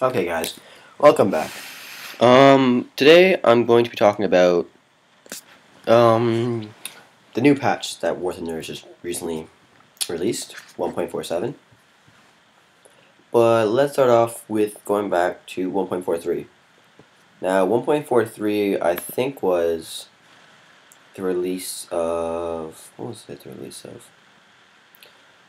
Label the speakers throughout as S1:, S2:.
S1: Okay, guys, welcome back. Today I'm going to be talking about the new patch that War Thunder just recently released, 1.47. But let's start off with going back to 1.43. Now, 1.43 I think was the release of what was it? The release of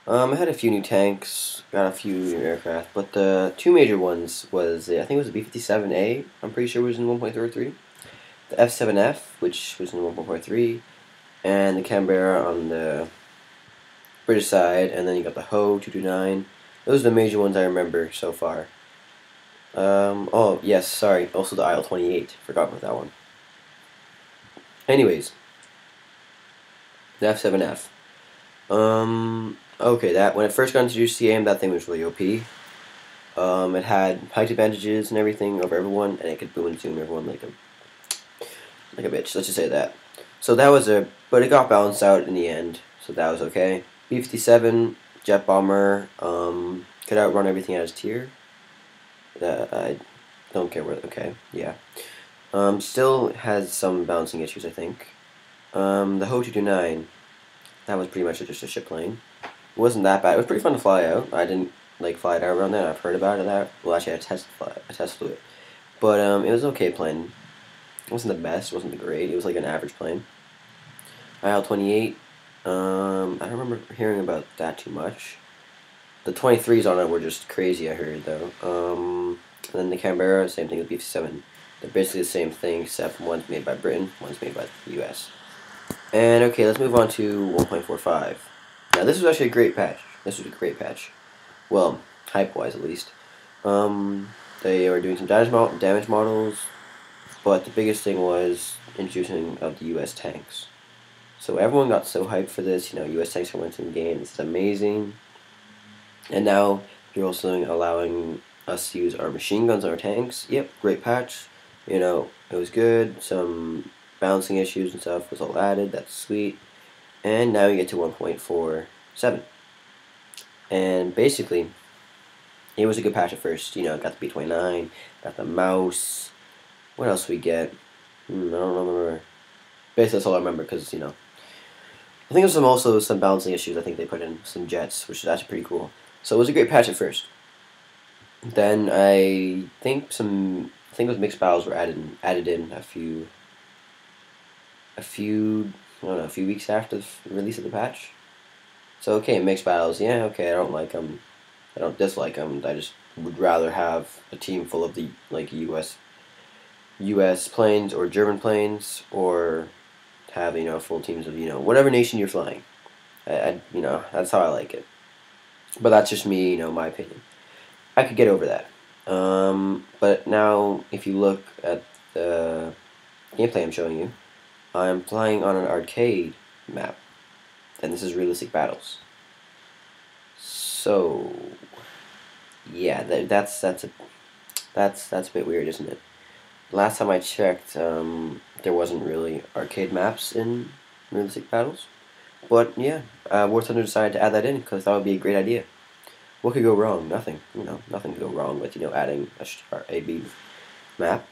S1: I had a few new tanks, got a few new aircraft, but the two major ones was I think it was the B-57A. I'm pretty sure was in 1.33. The F-7F, which was in 1.43, and the Canberra on the British side, and then you got the Ho 229. Those are the major ones I remember so far. Oh yes, sorry. Also the IL-28. Forgot about that one. Anyways, the F-7F. Okay, that when it first got introduced to the game, that thing was really OP. It had height advantages and everything over everyone, and it could boom and zoom everyone like a bitch. Let's just say that. So that was but it got balanced out in the end, so that was okay. B-57 jet bomber could outrun everything at his tier. I don't care where. Okay, yeah. Still has some balancing issues, I think. The Ho 229, that was pretty much just a ship plane. It wasn't that bad. It was pretty fun to fly out. I didn't like fly it out around that. I've heard about it. Well, actually, I test flew it, but it was okay plane. It wasn't the best. It wasn't the great. It was like an average plane. IL-28. I don't remember hearing about that too much. The 23s on it were just crazy, I heard, though. And then the Canberra, same thing with B-7. They're basically the same thing, except one's made by Britain, one's made by the US. And okay, let's move on to 1.45. Now, this was actually a great patch. This was a great patch. Well, hype-wise, at least. They were doing some damage models, but the biggest thing was introducing of the US tanks. So everyone got so hyped for this, US tanks are winning the game, it's amazing. And now you're also allowing us to use our machine guns on our tanks. Yep, great patch. It was good. Some balancing issues and stuff was all added. That's sweet. And now you get to 1.47. And basically, it was a good patch at first. Got the B-29, got the mouse. What else we get? I don't remember. Basically, that's all I remember because, I think there's also some balancing issues. I think they put in some jets, which is actually pretty cool. So it was a great patch at first. Then I think those mixed battles were added in a few weeks after the release of the patch. So okay, mixed battles, yeah, okay, I don't like them. I don't dislike them. I just would rather have a team full of the U.S. planes or German planes, or have full teams of whatever nation you're flying. That's how I like it. But that's just me, my opinion. I could get over that. But now, if you look at the gameplay I'm showing you, I'm playing on an arcade map, and this is realistic battles. So, yeah, that's a bit weird, isn't it? Last time I checked, there wasn't really arcade maps in realistic battles. But yeah, War Thunder decided to add that in because that would be a great idea. What could go wrong? Nothing. Nothing could go wrong with adding a B map.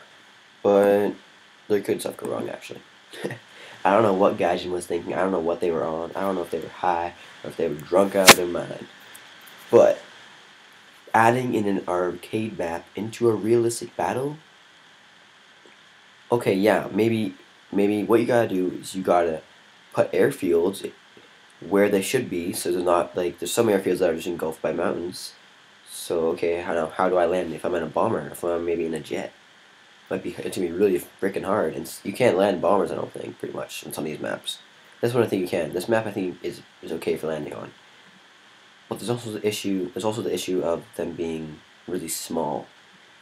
S1: But there could stuff go wrong actually. I don't know what Gaijin was thinking. I don't know what they were on. I don't know if they were high or if they were drunk out of their mind. But adding in an arcade map into a realistic battle. Okay, yeah, maybe what you gotta do is you gotta put airfields where they should be, so there's not there's some airfields that are just engulfed by mountains. So okay, how do I land if I'm in a bomber? If I'm maybe in a jet, it's gonna be really freaking hard, and you can't land bombers. I don't think pretty much on some of these maps. This one I think you can. This map I think is okay for landing on. But there's also the issue of them being really small.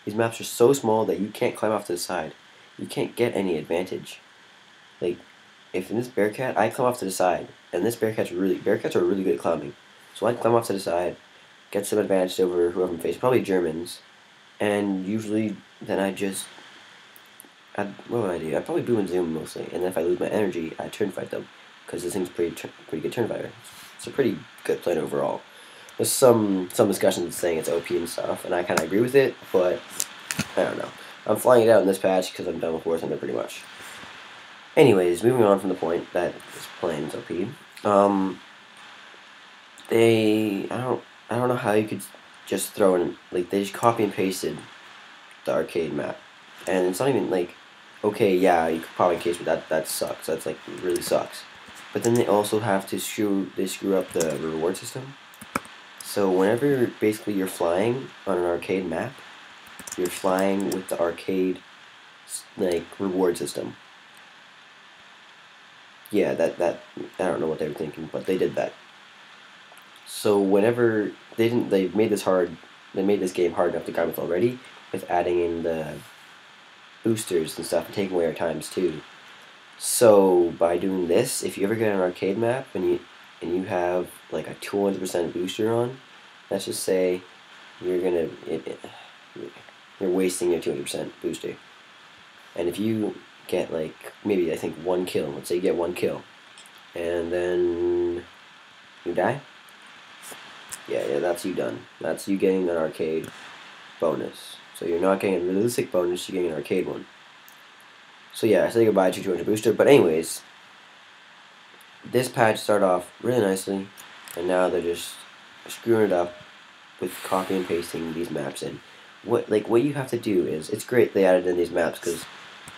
S1: These maps are so small that you can't climb off to the side. You can't get any advantage. If in this Bearcat, I climb off to the side, and this Bearcats are really good at climbing. So I climb off to the side, get some advantage over whoever I'm facing, probably Germans, and usually then what would I do? I'd probably boom and zoom mostly, and then if I lose my energy, I turn fight them, because this thing's pretty good turn fighter. It's a pretty good plane overall. there's some discussions saying it's OP and stuff, and I kind of agree with it, but I don't know. I'm flying it out in this patch because I'm done with War Thunder pretty much. Anyways, moving on from the point that this plane is OP. I don't know how you could just throw in, like, they just copy and pasted the arcade map, and it's not even like, okay, yeah, you could probably case, but that sucks. That's like really sucks. But then they also have to screw up the reward system. So whenever basically you're flying on an arcade map, you're flying with the arcade like reward system. Yeah, that I don't know what they were thinking, but they did that. So whenever they made this hard, they made this game hard enough to guide with already, with adding in the boosters and stuff and taking away our times too. So by doing this, if you ever get an arcade map and you have like a 200% booster on, let's just say you're you're wasting your 200% booster. And if you get like maybe I think 1 kill, let's say you get 1 kill, and then you die. Yeah, that's you done. That's you getting an arcade bonus. So you're not getting a realistic bonus, you're getting an arcade one. So yeah, I say goodbye to 200 booster. But anyways, this patch started off really nicely, and now they're just screwing it up with copy and pasting these maps in. What you have to do is, it's great they added in these maps because,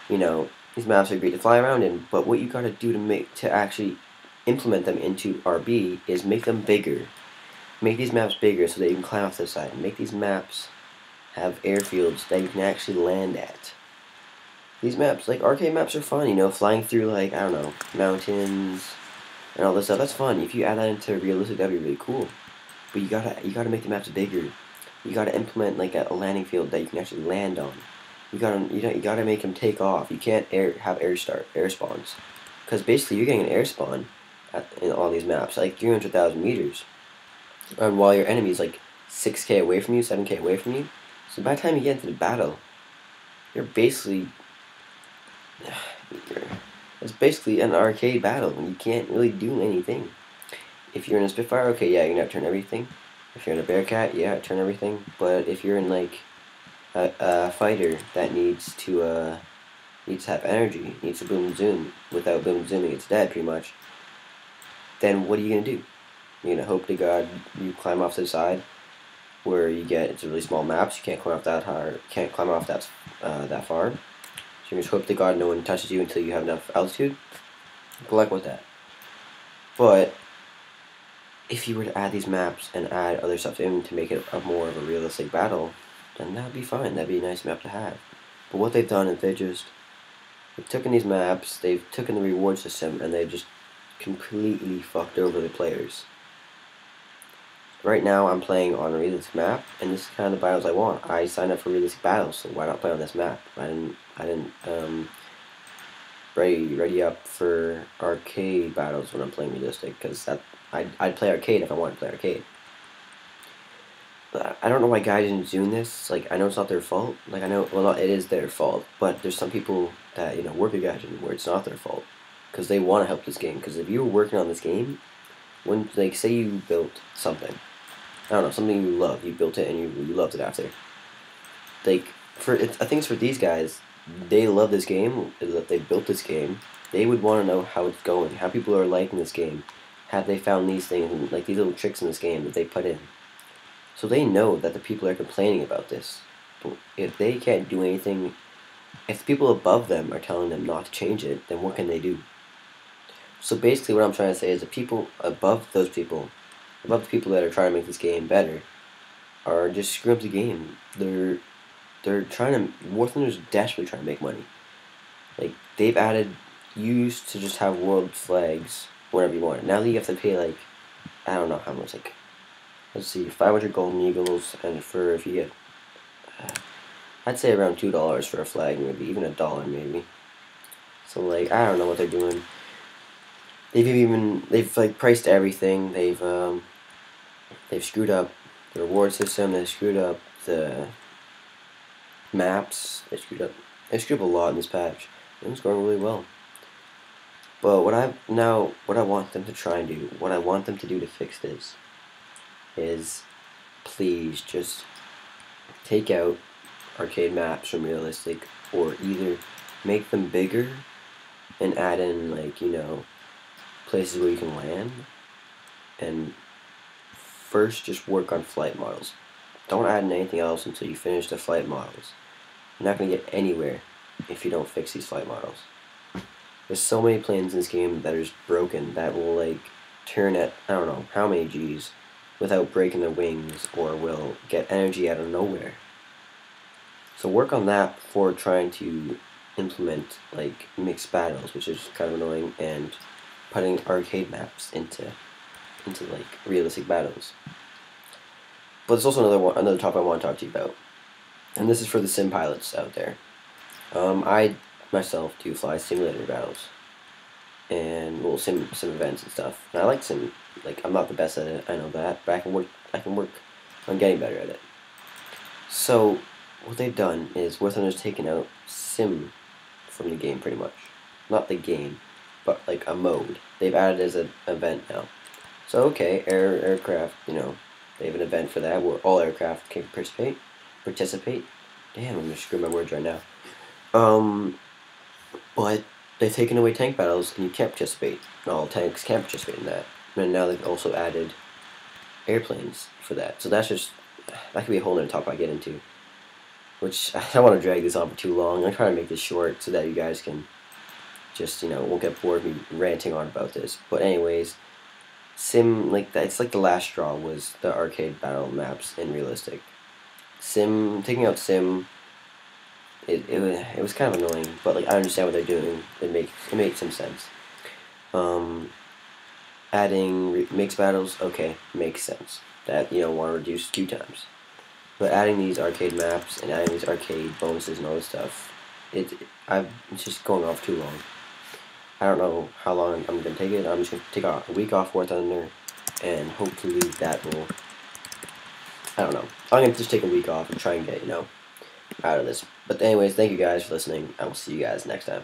S1: you know, these maps are great to fly around in. But what you gotta do to actually implement them into RB is make them bigger. Make these maps bigger so that you can climb off the side. Make these maps have airfields that you can actually land at. These maps, like arcade maps, are fun. You know, flying through like I don't know mountains and all this stuff. That's fun. If you add that into realistic, that'd be really cool. But you gotta make the maps bigger. You gotta implement like a landing field that you can actually land on. You gotta make them take off. You can't have air spawns, because basically you're getting an air spawn in all these maps like 300,000 meters, and while your enemy's like 6K away from you, 7K away from you. So by the time you get into the battle, you're basically it's basically an arcade battle and you can't really do anything. If you're in a Spitfire, okay, yeah, you're gonna turn everything. If you're in a Bearcat, yeah, turn everything. But if you're in like a fighter that needs to have energy, needs to boom and zoom, without boom and zooming it's dead pretty much, then what are you gonna do? You're gonna hope to God you climb off to the side where it's a really small maps, you can't climb off that high, can't climb off that far. So you just hope to God no one touches you until you have enough altitude. Good luck with that. But if you were to add these maps and add other stuff in to make it more of a realistic battle, then that'd be fine. That'd be a nice map to have. But what they've done is they've taken these maps, they've taken the reward system, and they've just completely fucked over the players. Right now I'm playing on a realistic map, and this is kind of the battles I want. I signed up for realistic battles, so why not play on this map? I didn't ready up for arcade battles when I'm playing realistic, because I'd play arcade if I wanted to play arcade. But I don't know why guys didn't zoom this. Like, I know it's not their fault. Like, I know, well, it is their fault, but there's some people that, you know, work at Gaijin where it's not their fault, because they want to help this game. Because if you were working on this game, when, like, say you built something, I don't know, something you love, you built it and you loved it after. Like, I think it's for these guys, they love this game, that they built this game, they would want to know how it's going, how people are liking this game, have they found these things, like these little tricks in this game that they put in. So they know that the people are complaining about this. But if they can't do anything, if the people above them are telling them not to change it, then what can they do? So basically what I'm trying to say is the people above those people, above the people that are trying to make this game better, are just screwing up the game. They're trying to, War Thunder's desperately trying to make money. Like, they've added, you used to just have world flags whenever you wanted. Now you have to pay like, I don't know how much, like, let's see, 500 golden eagles, and for, if you get, I'd say around $2 for a flag, maybe, even $1 maybe. So like, I don't know what they're doing. They've like priced everything. They've screwed up the reward system. They've screwed up the maps. They screwed up a lot in this patch. It's going really well. But what I want them to try and do, what I want them to do to fix this, is please just take out arcade maps from realistic, or either make them bigger and add in, like, places where you can land, and first just work on flight models. Don't add in anything else until you finish the flight models. You're not going to get anywhere if you don't fix these flight models. There's so many planes in this game that are just broken that will, like, turn at I don't know how many G's without breaking their wings, or will get energy out of nowhere. So work on that before trying to implement, like, mixed battles, which is kind of annoying, and putting arcade maps into like realistic battles. But there's also another topic I want to talk to you about, and this is for the sim pilots out there. I myself do fly simulator battles, and well, sim events and stuff. And I like sim. Like, I'm not the best at it, I know that, but I can work on getting better at it. So what they've done is War Thunder's taken out sim from the game, pretty much. Not the game, but like a mode. They've added it as an event now. So okay, aircraft, they have an event for that where all aircraft can participate. Damn, I'm gonna screw my words right now. But they've taken away tank battles, and you can't participate. All tanks can't participate in that. And now they've also added airplanes for that. So that could be a whole other topic I get into, which I don't want to drag this on for too long. I'm trying to make this short so that you guys can just, won't get bored of me ranting on about this. But anyways, sim, like that, it's like the last straw was the arcade battle maps in realistic. Taking out sim, it was kind of annoying, but like I understand what they're doing. It makes some sense. Adding mixed battles, okay, makes sense. That want to reduce queue times. But adding these arcade maps and adding these arcade bonuses and all this stuff, it's just going off too long. I don't know how long I'm going to take it. I'm just going to take a week off War Thunder, and hopefully that will, I don't know. I'm going to just take a week off and try and get, out of this. But anyways, thank you guys for listening. I will see you guys next time.